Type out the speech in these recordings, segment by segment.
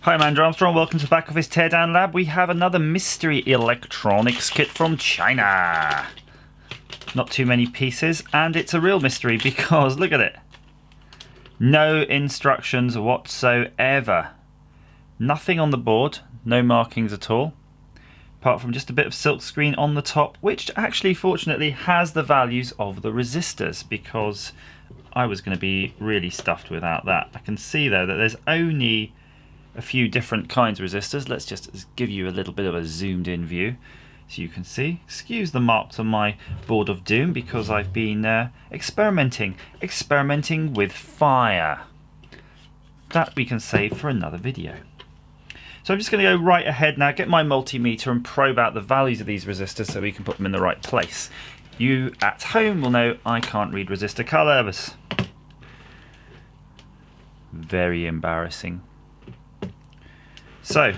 Hi, I'm Andrew Armstrong. Welcome to the Back Office Teardown Lab. We have another mystery electronics kit from China. Not too many pieces, and it's a real mystery because look at it. No instructions whatsoever. Nothing on the board, no markings at all, apart from just a bit of silk screen on the top, which actually fortunately has the values of the resistors, because I was going to be really stuffed without that. I can see though that there's only a few different kinds of resistors. Let's just give you a little bit of a zoomed in view so you can see. Excuse the marks on my board of doom because I've been experimenting with fire. That we can save for another video. So I'm just going to go right ahead now, get my multimeter and probe out the values of these resistors so we can put them in the right place. You at home will know I can't read resistor colours. Very embarrassing. So,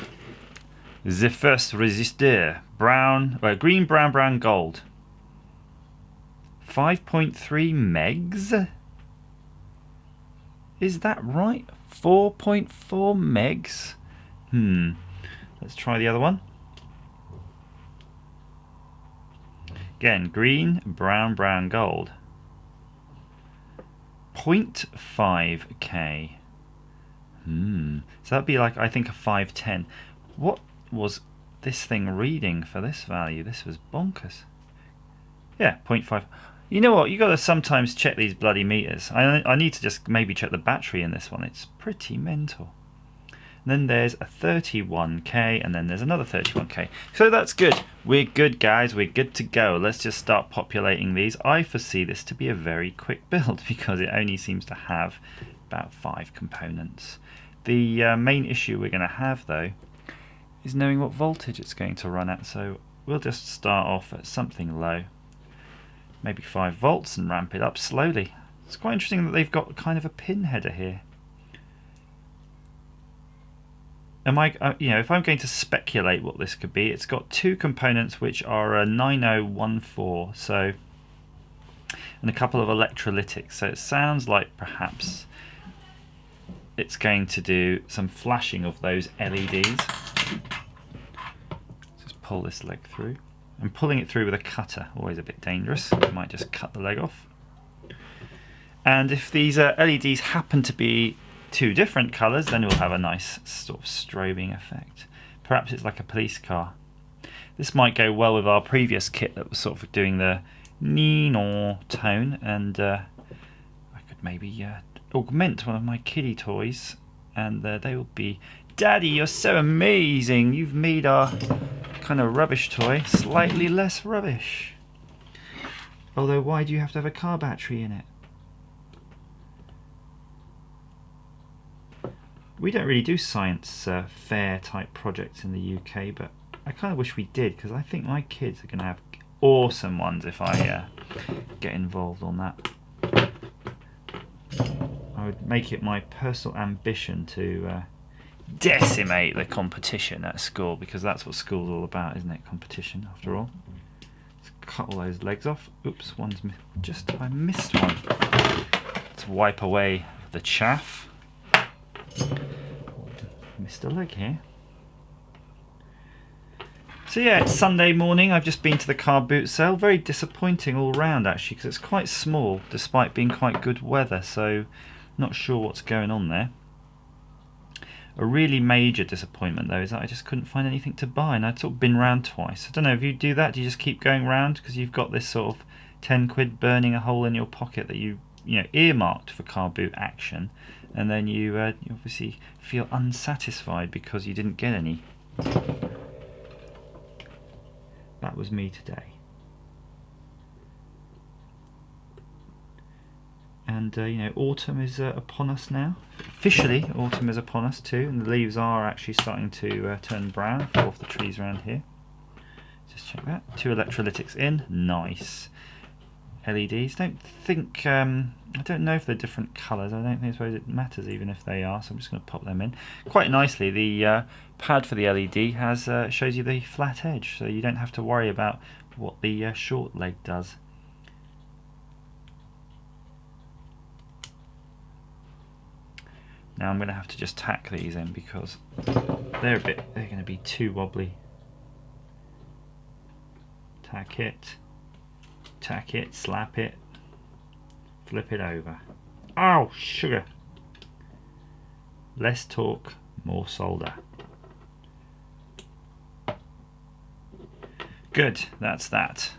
the first resistor, green, brown, gold. 5.3 megs? Is that right? 4.4 megs? Let's try the other one. Again, green, brown, gold. 0.5k. So that'd be like, I think, a 510. What was this thing reading for this value? This was bonkers. Yeah, 0.5. You know what? You got to sometimes check these bloody meters. I need to just maybe check the battery in this one. It's pretty mental. And then there's a 31k, and then there's another 31k. So that's good. We're good, guys. We're good to go. Let's just start populating these. I foresee this to be a very quick build because it only seems to have about 5 components. The main issue we're going to have though is knowing what voltage it's going to run at, so we'll just start off at something low, maybe 5 volts, and ramp it up slowly. It's quite interesting that they've got kind of a pin header here. If I'm going to speculate what this could be, it's got 2 components which are a 9014, so, and a couple of electrolytics, so it sounds like perhaps it's going to do some flashing of those LEDs. Just pull this leg through. I'm pulling it through with a cutter, always a bit dangerous. I might just cut the leg off. And if these LEDs happen to be 2 different colours, then we'll have a nice sort of strobing effect. Perhaps it's like a police car. This might go well with our previous kit that was sort of doing the neon tone, and I could maybe augment one of my kiddie toys, and they will be, Daddy, you're so amazing, you've made our kind of rubbish toy slightly less rubbish. Although, why do you have to have a car battery in it? We don't really do science fair type projects in the UK, but I kind of wish we did, because I think my kids are going to have awesome ones if I get involved on that. I would make it my personal ambition to decimate the competition at school, because that's what school's all about, isn't it? Competition, after all. Let's cut all those legs off. Oops, I missed one. Let's wipe away the chaff. Missed a leg here. So yeah, it's Sunday morning. I've just been to the car boot sale. Very disappointing all round actually, because it's quite small despite being quite good weather, so not sure what's going on there. A really major disappointment though is that I just couldn't find anything to buy, and I'd sort of been round twice. I don't know if you do that. Do you just keep going round because you've got this sort of 10 quid burning a hole in your pocket that you earmarked for car boot action, and then you obviously feel unsatisfied because you didn't get any. That was me today. And autumn is upon us now. Officially, autumn is upon us too, and the leaves are actually starting to turn brown. Fall off the trees around here. Just check that. 2 electrolytics in. Nice. LEDs. I don't know if they're different colours. I suppose it matters even if they are, so I'm just going to pop them in. Quite nicely, the pad for the LED shows you the flat edge, so you don't have to worry about what the short leg does. Now I'm going to have to just tack these in because they're going to be too wobbly. Tack it, slap it, flip it over. Oh, sugar. Less torque, more solder. Good, that's that.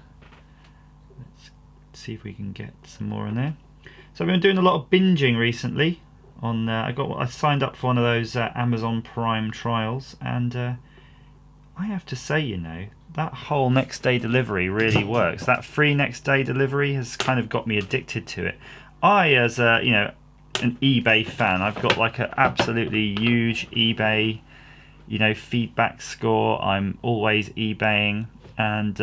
Let's see if we can get some more in there. So I've been doing a lot of binging recently. I signed up for one of those Amazon Prime trials, and I have to say, you know, that whole next day delivery really works. That free next day delivery has kind of got me addicted to it. I, as a, you know, an eBay fan, I've got like an absolutely huge eBay, you know, feedback score. I'm always eBaying, and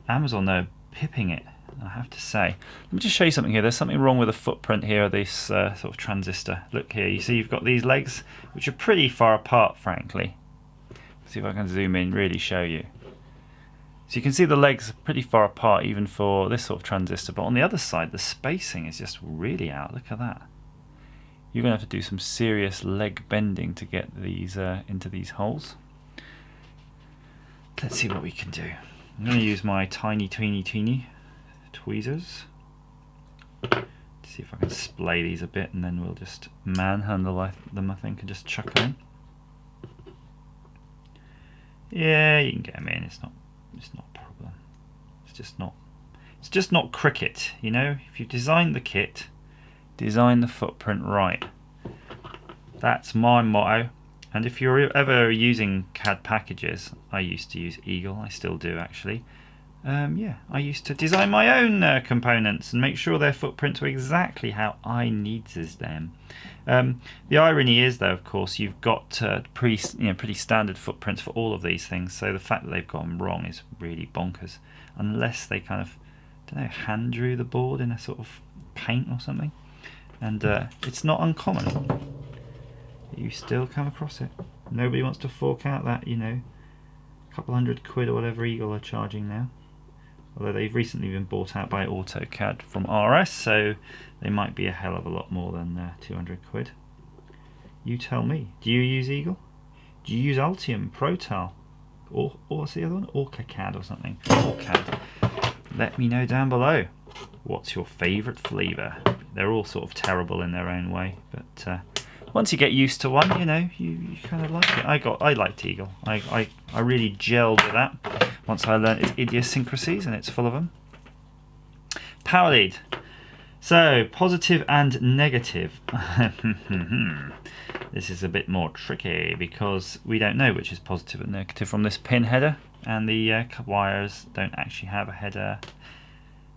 Amazon, they're pipping it, I have to say. Let me just show you something here. There's something wrong with the footprint here of this sort of transistor. Look here, you see you've got these legs, which are pretty far apart, frankly. See if I can zoom in, really show you. So you can see the legs are pretty far apart even for this sort of transistor, but on the other side the spacing is just really out. Look at that. You're going to have to do some serious leg bending to get these into these holes. Let's see what we can do. I'm going to use my tiny tweezers to see if I can splay these a bit, and then we'll just manhandle them, I think, and just chuck them in. Yeah, you can get them in. It's not a problem. It's just not cricket, you know. If you design the kit, design the footprint right. That's my motto. And if you're ever using CAD packages, I used to use Eagle. I still do, actually. Yeah, I used to design my own components and make sure their footprints were exactly how I needs them. The irony is, though, of course, you've got pretty standard footprints for all of these things. So the fact that they've got them wrong is really bonkers, unless they kind of, I don't know, hand drew the board in a sort of paint or something. And it's not uncommon. You still come across it. Nobody wants to fork out that, you know, couple £100 or whatever Eagle are charging now. Although they've recently been bought out by AutoCAD from RS, so they might be a hell of a lot more than £200. You tell me. Do you use Eagle? Do you use Altium, Protal, or what's the other one? AutoCAD or something? AutoCAD. Let me know down below. What's your favourite flavour? They're all sort of terrible in their own way, but once you get used to one, you know, you kind of like it. I liked Eagle. I really gelled with that once I learned its idiosyncrasies, and it's full of them. Power lead. So, positive and negative. This is a bit more tricky because we don't know which is positive and negative from this pin header, and the wires don't actually have a header.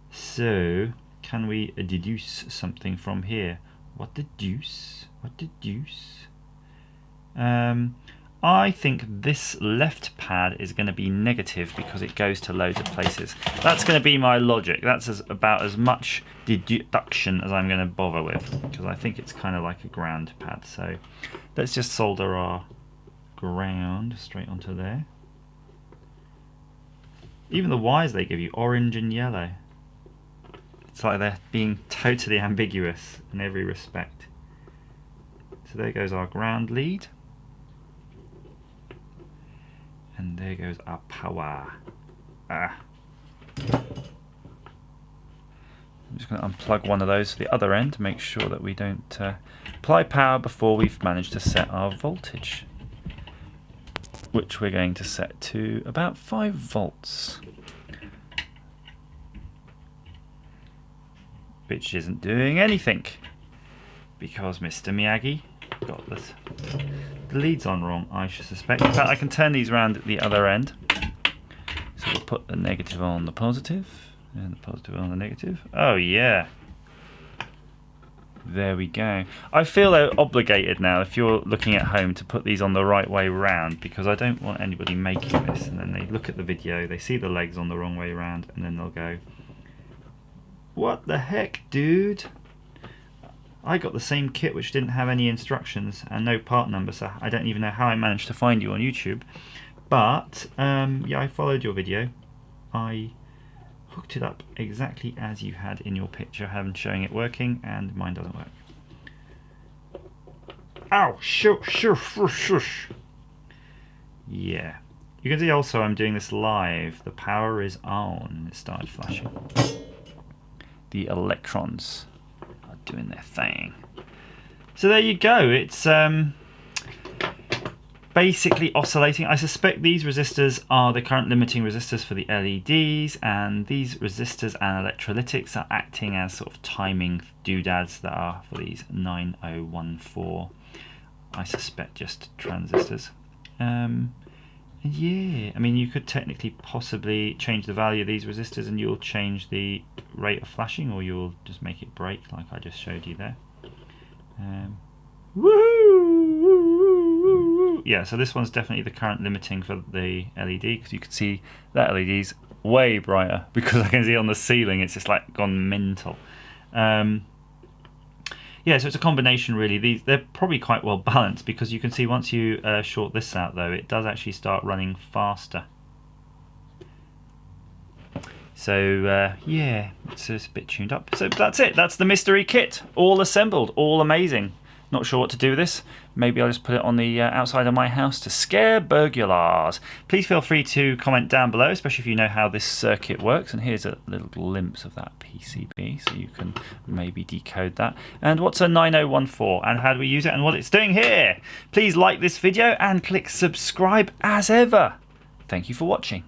So, can we deduce something from here? What the deuce? What the deuce? I think this left pad is going to be negative because it goes to loads of places. That's going to be my logic. That's about as much deduction as I'm going to bother with, because I think it's kind of like a ground pad. So let's just solder our ground straight onto there. Even the wires they give you, orange and yellow. It's like they're being totally ambiguous in every respect. So there goes our ground lead. And there goes our power. I'm just going to unplug one of those to the other end to make sure that we don't apply power before we've managed to set our voltage, which we're going to set to about 5 volts. Which isn't doing anything because Mr. Miyagi got the leads on wrong, I should suspect. In fact, I can turn these around at the other end. So we'll put the negative on the positive and the positive on the negative. Oh yeah. There we go. I feel obligated now, if you're looking at home, to put these on the right way round, because I don't want anybody making this and then they look at the video, they see the legs on the wrong way round, and then they'll go, what the heck, dude? I got the same kit which didn't have any instructions and no part number, so I don't even know how I managed to find you on YouTube. But yeah, I followed your video. I hooked it up exactly as you had in your picture, showing it working, and mine doesn't work. Ow! Shush. Yeah. You can see also I'm doing this live. The power is on. It started flashing. The electrons are doing their thing. So there you go. It's basically oscillating. I suspect these resistors are the current limiting resistors for the LEDs, and these resistors and electrolytics are acting as sort of timing doodads that are for these 9014. I suspect just transistors. Yeah, I mean, you could technically possibly change the value of these resistors and you'll change the rate of flashing, or you'll just make it break like I just showed you there. Woohoo! Yeah, so this one's definitely the current limiting for the LED, because you can see that LED's way brighter because I can see on the ceiling it's just like gone mental. Yeah, so it's a combination really. They're probably quite well balanced, because you can see once you short this out though, it does actually start running faster. So yeah, it's a bit tuned up. So that's it. That's the mystery kit, all assembled, all amazing. Not sure what to do with this. Maybe I'll just put it on the outside of my house to scare burglars. Please feel free to comment down below, especially if you know how this circuit works. And here's a little glimpse of that PCB, so you can maybe decode that. And what's a 9014, and how do we use it, and what it's doing here. Please like this video and click subscribe as ever. Thank you for watching.